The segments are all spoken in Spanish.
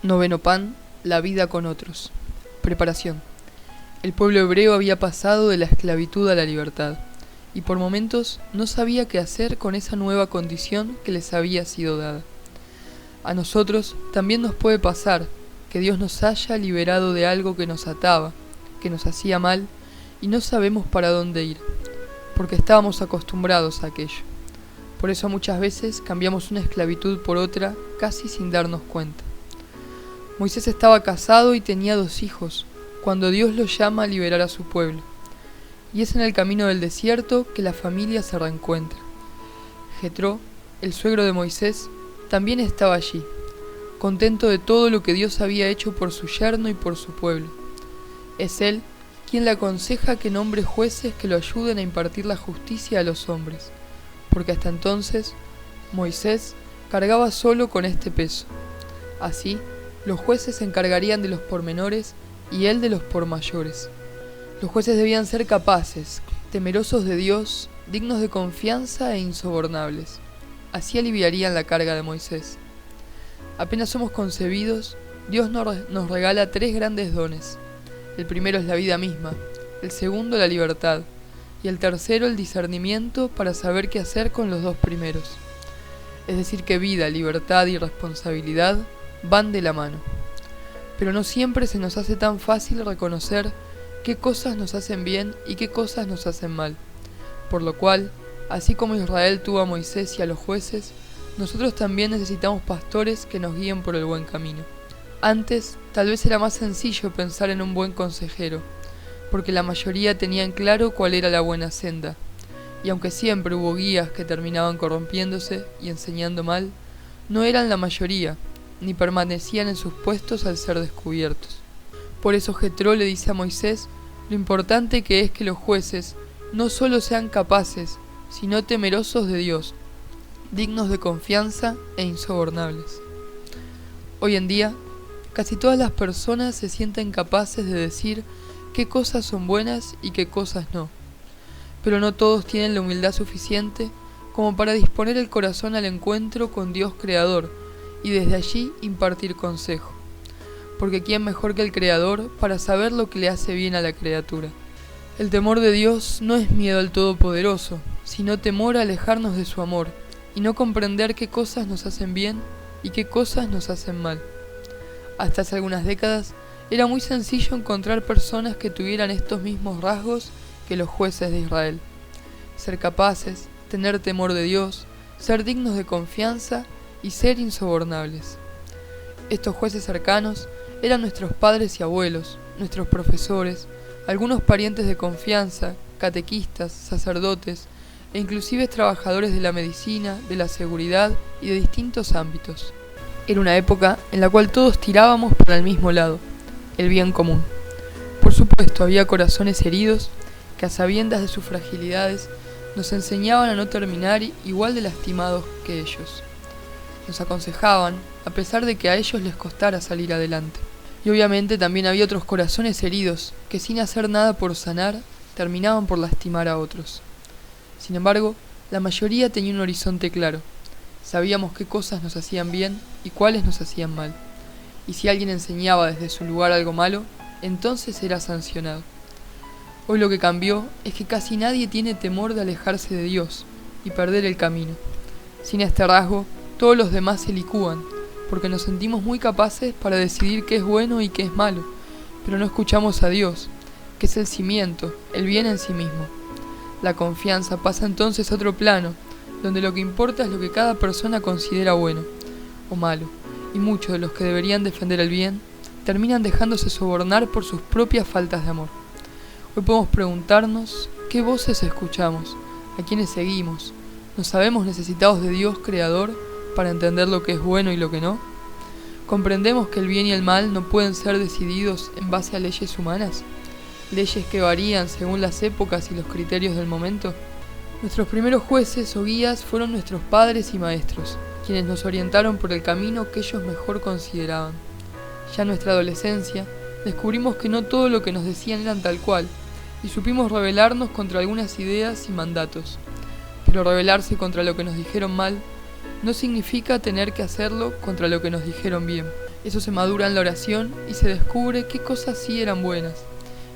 Noveno pan, la vida con otros. Preparación. El pueblo hebreo había pasado de la esclavitud a la libertad, y por momentos no sabía qué hacer con esa nueva condición que les había sido dada. A nosotros también nos puede pasar que Dios nos haya liberado de algo que nos ataba, que nos hacía mal, y no sabemos para dónde ir, porque estábamos acostumbrados a aquello. Por eso muchas veces cambiamos una esclavitud por otra casi sin darnos cuenta. Moisés estaba casado y tenía 2 hijos, cuando Dios lo llama a liberar a su pueblo. Y es en el camino del desierto que la familia se reencuentra. Jetro, el suegro de Moisés, también estaba allí, contento de todo lo que Dios había hecho por su yerno y por su pueblo. Es él quien le aconseja que nombre jueces que lo ayuden a impartir la justicia a los hombres, porque hasta entonces Moisés cargaba solo con este peso. Así, los jueces se encargarían de los pormenores y él de los pormayores. Los jueces debían ser capaces, temerosos de Dios, dignos de confianza e insobornables. Así aliviarían la carga de Moisés. Apenas somos concebidos, Dios nos regala 3 grandes dones. El primero es la vida misma, el segundo la libertad, y el tercero el discernimiento para saber qué hacer con los 2 primeros. Es decir que vida, libertad y responsabilidad van de la mano. Pero no siempre se nos hace tan fácil reconocer qué cosas nos hacen bien y qué cosas nos hacen mal. Por lo cual, así como Israel tuvo a Moisés y a los jueces, nosotros también necesitamos pastores que nos guíen por el buen camino. Antes, tal vez era más sencillo pensar en un buen consejero, porque la mayoría tenían claro cuál era la buena senda, y aunque siempre hubo guías que terminaban corrompiéndose y enseñando mal, no eran la mayoría, ni permanecían en sus puestos al ser descubiertos. Por eso Jetro le dice a Moisés lo importante que es que los jueces no solo sean capaces, sino temerosos de Dios, dignos de confianza e insobornables. Hoy en día, casi todas las personas se sienten capaces de decir qué cosas son buenas y qué cosas no, pero no todos tienen la humildad suficiente como para disponer el corazón al encuentro con Dios Creador, y desde allí impartir consejo, porque ¿quién mejor que el Creador para saber lo que le hace bien a la criatura? El temor de Dios no es miedo al Todopoderoso, sino temor a alejarnos de su amor, y no comprender qué cosas nos hacen bien y qué cosas nos hacen mal. Hasta hace algunas décadas era muy sencillo encontrar personas que tuvieran estos mismos rasgos que los jueces de Israel: ser capaces, tener temor de Dios, ser dignos de confianza y ser insobornables. Estos jueces cercanos eran nuestros padres y abuelos, nuestros profesores, algunos parientes de confianza, catequistas, sacerdotes e inclusive trabajadores de la medicina, de la seguridad y de distintos ámbitos. Era una época en la cual todos tirábamos para el mismo lado, el bien común. Por supuesto, había corazones heridos que a sabiendas de sus fragilidades nos enseñaban a no terminar igual de lastimados que ellos. Nos aconsejaban, a pesar de que a ellos les costara salir adelante. Y obviamente también había otros corazones heridos que sin hacer nada por sanar, terminaban por lastimar a otros. Sin embargo, la mayoría tenía un horizonte claro. Sabíamos qué cosas nos hacían bien y cuáles nos hacían mal. Y si alguien enseñaba desde su lugar algo malo, entonces era sancionado. Hoy lo que cambió es que casi nadie tiene temor de alejarse de Dios y perder el camino. Sin este rasgo, todos los demás se licúan, porque nos sentimos muy capaces para decidir qué es bueno y qué es malo, pero no escuchamos a Dios, que es el cimiento, el bien en sí mismo. La confianza pasa entonces a otro plano, donde lo que importa es lo que cada persona considera bueno o malo, y muchos de los que deberían defender el bien terminan dejándose sobornar por sus propias faltas de amor. Hoy podemos preguntarnos qué voces escuchamos, a quiénes seguimos. ¿Nos sabemos necesitados de Dios Creador para entender lo que es bueno y lo que no? ¿Comprendemos que el bien y el mal no pueden ser decididos en base a leyes humanas? ¿Leyes que varían según las épocas y los criterios del momento? Nuestros primeros jueces o guías fueron nuestros padres y maestros, quienes nos orientaron por el camino que ellos mejor consideraban. Ya en nuestra adolescencia, descubrimos que no todo lo que nos decían eran tal cual, y supimos rebelarnos contra algunas ideas y mandatos. Pero rebelarse contra lo que nos dijeron mal no significa tener que hacerlo contra lo que nos dijeron bien. Eso se madura en la oración y se descubre qué cosas sí eran buenas,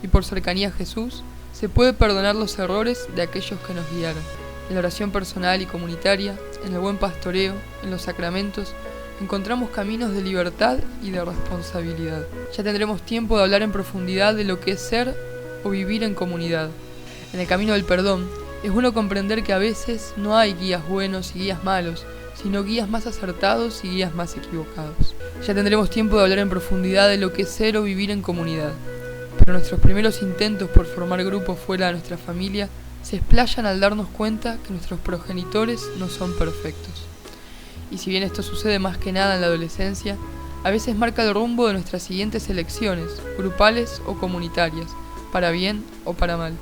y por cercanía a Jesús se puede perdonar los errores de aquellos que nos guiaron. En la oración personal y comunitaria, en el buen pastoreo, en los sacramentos, encontramos caminos de libertad y de responsabilidad. Ya tendremos tiempo de hablar en profundidad de lo que es ser o vivir en comunidad. En el camino del perdón, es bueno comprender que a veces no hay guías buenos y guías malos, sino guías más acertados y guías más equivocados. Ya tendremos tiempo de hablar en profundidad de lo que es ser o vivir en comunidad. Pero nuestros primeros intentos por formar grupos fuera de nuestra familia se explayan al darnos cuenta que nuestros progenitores no son perfectos. Y si bien esto sucede más que nada en la adolescencia, a veces marca el rumbo de nuestras siguientes elecciones, grupales o comunitarias, para bien o para mal.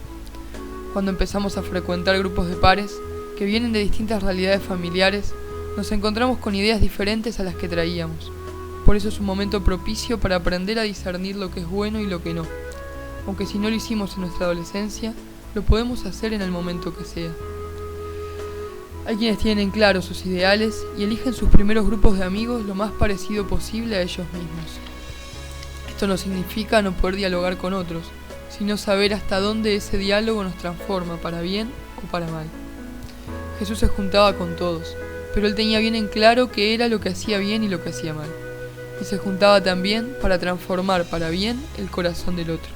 Cuando empezamos a frecuentar grupos de pares que vienen de distintas realidades familiares, nos encontramos con ideas diferentes a las que traíamos. Por eso es un momento propicio para aprender a discernir lo que es bueno y lo que no. Aunque si no lo hicimos en nuestra adolescencia, lo podemos hacer en el momento que sea. Hay quienes tienen claros sus ideales y eligen sus primeros grupos de amigos lo más parecido posible a ellos mismos. Esto no significa no poder dialogar con otros, sino saber hasta dónde ese diálogo nos transforma para bien o para mal. Jesús se juntaba con todos, pero él tenía bien en claro qué era lo que hacía bien y lo que hacía mal. Y se juntaba también para transformar para bien el corazón del otro.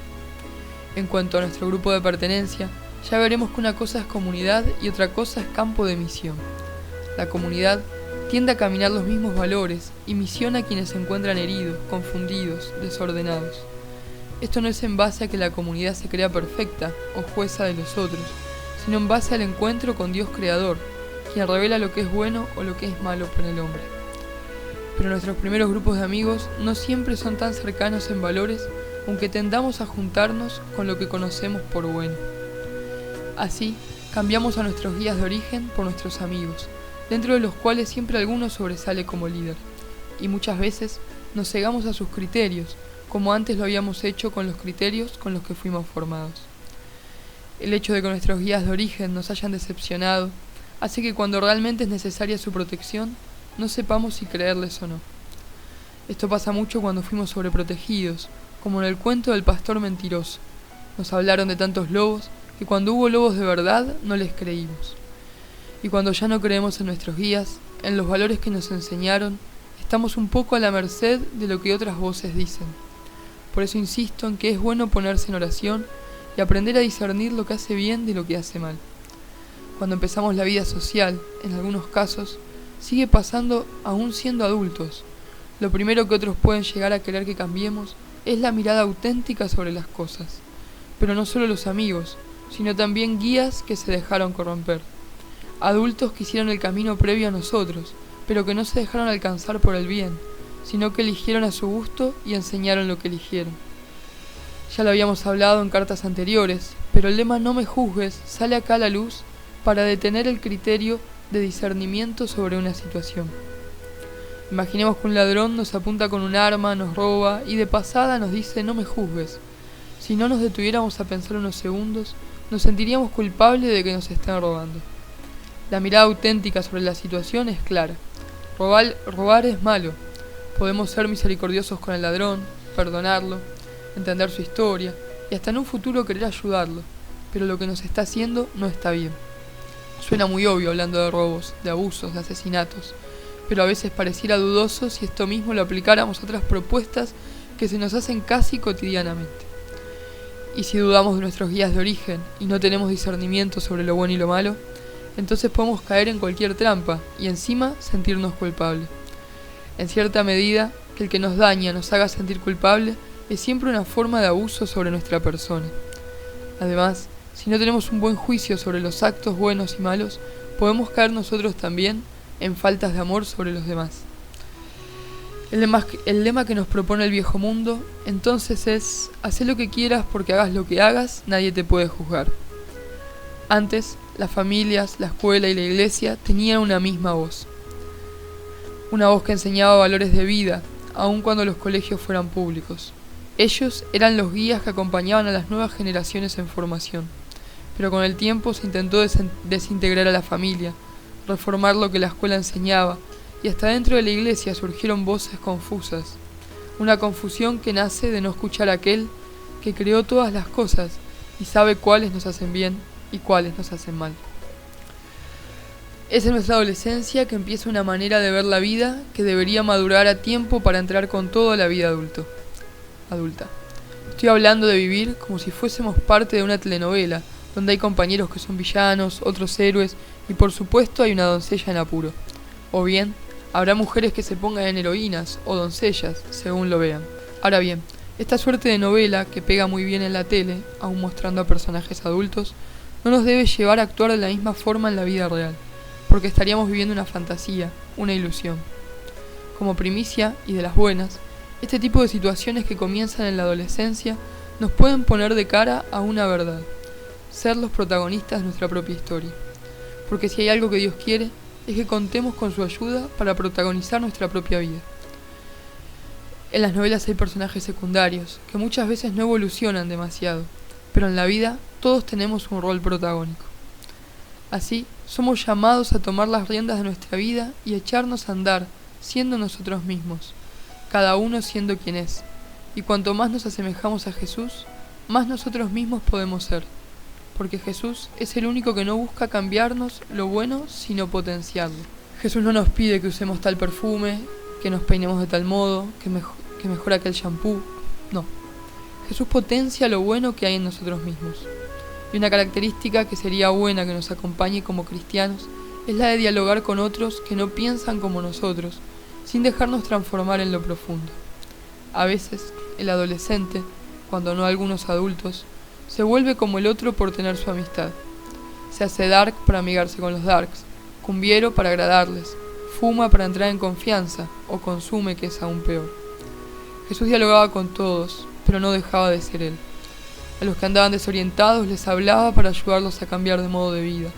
En cuanto a nuestro grupo de pertenencia, ya veremos que una cosa es comunidad y otra cosa es campo de misión. La comunidad tiende a caminar los mismos valores y misiona a quienes se encuentran heridos, confundidos, desordenados. Esto no es en base a que la comunidad se crea perfecta o jueza de los otros, sino en base al encuentro con Dios Creador, quien revela lo que es bueno o lo que es malo para el hombre. Pero nuestros primeros grupos de amigos no siempre son tan cercanos en valores, aunque tendamos a juntarnos con lo que conocemos por bueno. Así, cambiamos a nuestros guías de origen por nuestros amigos, dentro de los cuales siempre alguno sobresale como líder. Y muchas veces nos cegamos a sus criterios, como antes lo habíamos hecho con los criterios con los que fuimos formados. El hecho de que nuestros guías de origen nos hayan decepcionado hace que cuando realmente es necesaria su protección, no sepamos si creerles o no. Esto pasa mucho cuando fuimos sobreprotegidos, como en el cuento del pastor mentiroso. Nos hablaron de tantos lobos que cuando hubo lobos de verdad no les creímos. Y cuando ya no creemos en nuestros guías, en los valores que nos enseñaron, estamos un poco a la merced de lo que otras voces dicen. Por eso insisto en que es bueno ponerse en oración y aprender a discernir lo que hace bien de lo que hace mal. Cuando empezamos la vida social, en algunos casos, sigue pasando aún siendo adultos. Lo primero que otros pueden llegar a querer que cambiemos es la mirada auténtica sobre las cosas. Pero no solo los amigos, sino también guías que se dejaron corromper. Adultos que hicieron el camino previo a nosotros, pero que no se dejaron alcanzar por el bien, sino que eligieron a su gusto y enseñaron lo que eligieron. Ya lo habíamos hablado en cartas anteriores, pero el lema "no me juzgues" sale acá a la luz para detener el criterio de discernimiento sobre una situación. Imaginemos que un ladrón nos apunta con un arma, nos roba y de pasada nos dice "no me juzgues". Si no nos detuviéramos a pensar unos segundos, nos sentiríamos culpables de que nos estén robando. La mirada auténtica sobre la situación es clara. Robar es malo. Podemos ser misericordiosos con el ladrón, perdonarlo, entender su historia y hasta en un futuro querer ayudarlo, pero lo que nos está haciendo no está bien. Suena muy obvio hablando de robos, de abusos, de asesinatos, pero a veces pareciera dudoso si esto mismo lo aplicáramos a otras propuestas que se nos hacen casi cotidianamente. Y si dudamos de nuestros guías de origen y no tenemos discernimiento sobre lo bueno y lo malo, entonces podemos caer en cualquier trampa y encima sentirnos culpables. En cierta medida, que el que nos daña nos haga sentir culpable es siempre una forma de abuso sobre nuestra persona. Además, si no tenemos un buen juicio sobre los actos buenos y malos, podemos caer nosotros también en faltas de amor sobre los demás. El lema que nos propone el viejo mundo entonces es: haz lo que quieras porque hagas lo que hagas, nadie te puede juzgar. Antes, las familias, la escuela y la iglesia tenían una misma voz. Una voz que enseñaba valores de vida, aun cuando los colegios fueran públicos. Ellos eran los guías que acompañaban a las nuevas generaciones en formación. Pero con el tiempo se intentó desintegrar a la familia, reformar lo que la escuela enseñaba, y hasta dentro de la iglesia surgieron voces confusas. una confusión que nace de no escuchar a aquel que creó todas las cosas y sabe cuáles nos hacen bien y cuáles nos hacen mal. Es en nuestra adolescencia que empieza una manera de ver la vida que debería madurar a tiempo para entrar con todo a la vida adulta. Estoy hablando de vivir como si fuésemos parte de una telenovela, donde hay compañeros que son villanos, otros héroes y por supuesto hay una doncella en apuro. O bien, habrá mujeres que se pongan en heroínas o doncellas, según lo vean. Ahora bien, esta suerte de novela, que pega muy bien en la tele, aún mostrando a personajes adultos, no nos debe llevar a actuar de la misma forma en la vida real, porque estaríamos viviendo una fantasía, una ilusión. Como primicia, y de las buenas, este tipo de situaciones que comienzan en la adolescencia nos pueden poner de cara a una verdad: ser los protagonistas de nuestra propia historia. Porque si hay algo que Dios quiere, es que contemos con su ayuda para protagonizar nuestra propia vida. En las novelas hay personajes secundarios, que muchas veces no evolucionan demasiado, pero en la vida todos tenemos un rol protagónico. Así, somos llamados a tomar las riendas de nuestra vida y echarnos a andar, siendo nosotros mismos, cada uno siendo quien es, y cuanto más nos asemejamos a Jesús, más nosotros mismos podemos ser, porque Jesús es el único que no busca cambiarnos lo bueno, sino potenciarlo. Jesús no nos pide que usemos tal perfume, que nos peinemos de tal modo, que mejora aquel shampoo, no. Jesús potencia lo bueno que hay en nosotros mismos. Y una característica que sería buena que nos acompañe como cristianos es la de dialogar con otros que no piensan como nosotros, sin dejarnos transformar en lo profundo. A veces, el adolescente, cuando no algunos adultos, se vuelve como el otro por tener su amistad. Se hace dark para amigarse con los darks, cumbiero para agradarles, fuma para entrar en confianza, o consume, que es aún peor. Jesús dialogaba con todos, pero no dejaba de ser él. A los que andaban desorientados les hablaba para ayudarlos a cambiar de modo de vida,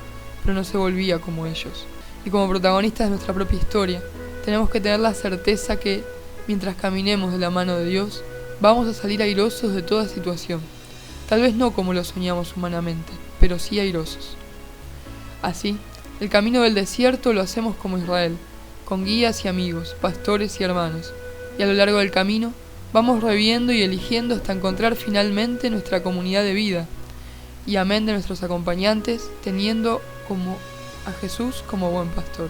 pero no se volvía como ellos. Y como protagonistas de nuestra propia historia, tenemos que tener la certeza que, mientras caminemos de la mano de Dios, vamos a salir airosos de toda situación. Tal vez no como lo soñamos humanamente, pero sí airosos. Así, el camino del desierto lo hacemos como Israel, con guías y amigos, pastores y hermanos, y a lo largo del camino vamos reviendo y eligiendo hasta encontrar finalmente nuestra comunidad de vida, y amén de nuestros acompañantes, teniendo como a Jesús como buen pastor.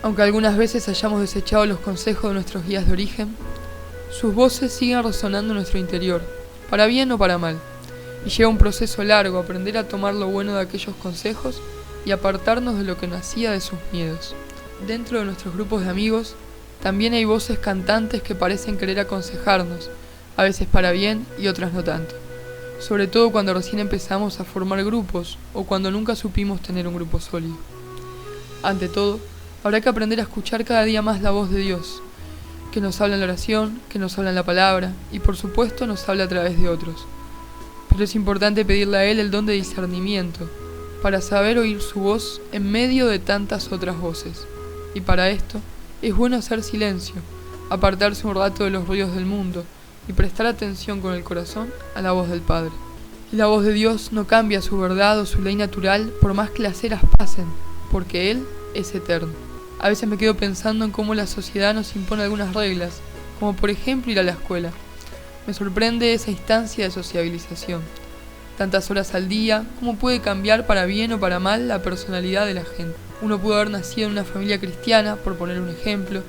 Aunque algunas veces hayamos desechado los consejos de nuestros guías de origen, sus voces siguen resonando en nuestro interior, para bien o para mal, y lleva un proceso largo aprender a tomar lo bueno de aquellos consejos y apartarnos de lo que nacía de sus miedos. Dentro de nuestros grupos de amigos, también hay voces cantantes que parecen querer aconsejarnos, a veces para bien y otras no tanto, sobre todo cuando recién empezamos a formar grupos o cuando nunca supimos tener un grupo sólido. Ante todo, habrá que aprender a escuchar cada día más la voz de Dios, que nos habla en la oración, que nos habla en la palabra y por supuesto nos habla a través de otros. Pero es importante pedirle a Él el don de discernimiento, para saber oír su voz en medio de tantas otras voces. Y para esto, es bueno hacer silencio, apartarse un rato de los ruidos del mundo y prestar atención con el corazón a la voz del Padre. Y la voz de Dios no cambia su verdad o su ley natural por más que las eras pasen, porque Él es eterno. A veces me quedo pensando en cómo la sociedad nos impone algunas reglas, como por ejemplo ir a la escuela. Me sorprende esa instancia de sociabilización. Tantas horas al día, cómo puede cambiar para bien o para mal la personalidad de la gente. Uno pudo haber nacido en una familia cristiana, por poner un ejemplo,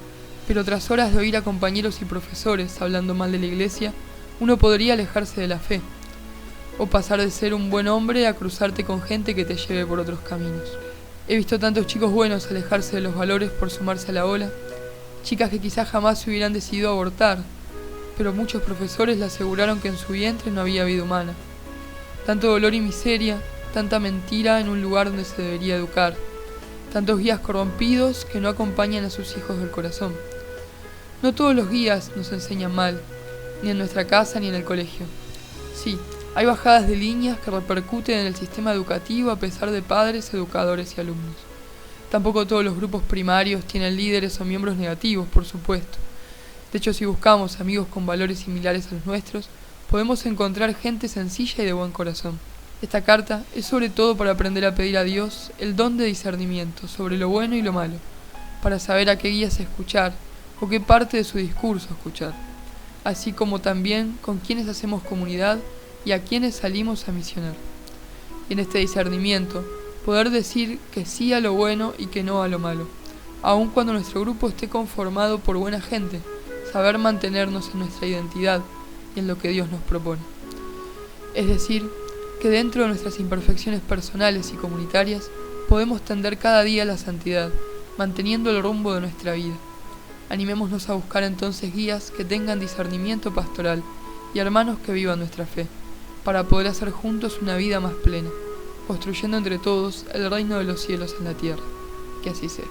pero tras horas de oír a compañeros y profesores hablando mal de la iglesia, uno podría alejarse de la fe, o pasar de ser un buen hombre a cruzarte con gente que te lleve por otros caminos. He visto tantos chicos buenos alejarse de los valores por sumarse a la ola, chicas que quizás jamás se hubieran decidido abortar, pero muchos profesores le aseguraron que en su vientre no había vida humana. Tanto dolor y miseria, tanta mentira en un lugar donde se debería educar, tantos guías corrompidos que no acompañan a sus hijos del corazón. No todos los guías nos enseñan mal, ni en nuestra casa ni en el colegio. Sí, hay bajadas de líneas que repercuten en el sistema educativo a pesar de padres, educadores y alumnos. Tampoco todos los grupos primarios tienen líderes o miembros negativos, por supuesto. De hecho, si buscamos amigos con valores similares a los nuestros, podemos encontrar gente sencilla y de buen corazón. Esta carta es sobre todo para aprender a pedir a Dios el don de discernimiento sobre lo bueno y lo malo, para saber a qué guías escuchar o qué parte de su discurso escuchar. así como también con quienes hacemos comunidad y a quienes salimos a misionar. Y en este discernimiento, poder decir que sí a lo bueno y que no a lo malo, aun cuando nuestro grupo esté conformado por buena gente, saber mantenernos en nuestra identidad y en lo que Dios nos propone. Es decir, que dentro de nuestras imperfecciones personales y comunitarias, podemos tender cada día a la santidad, manteniendo el rumbo de nuestra vida. Animémonos a buscar entonces guías que tengan discernimiento pastoral y hermanos que vivan nuestra fe, para poder hacer juntos una vida más plena, construyendo entre todos el reino de los cielos en la tierra. Que así sea.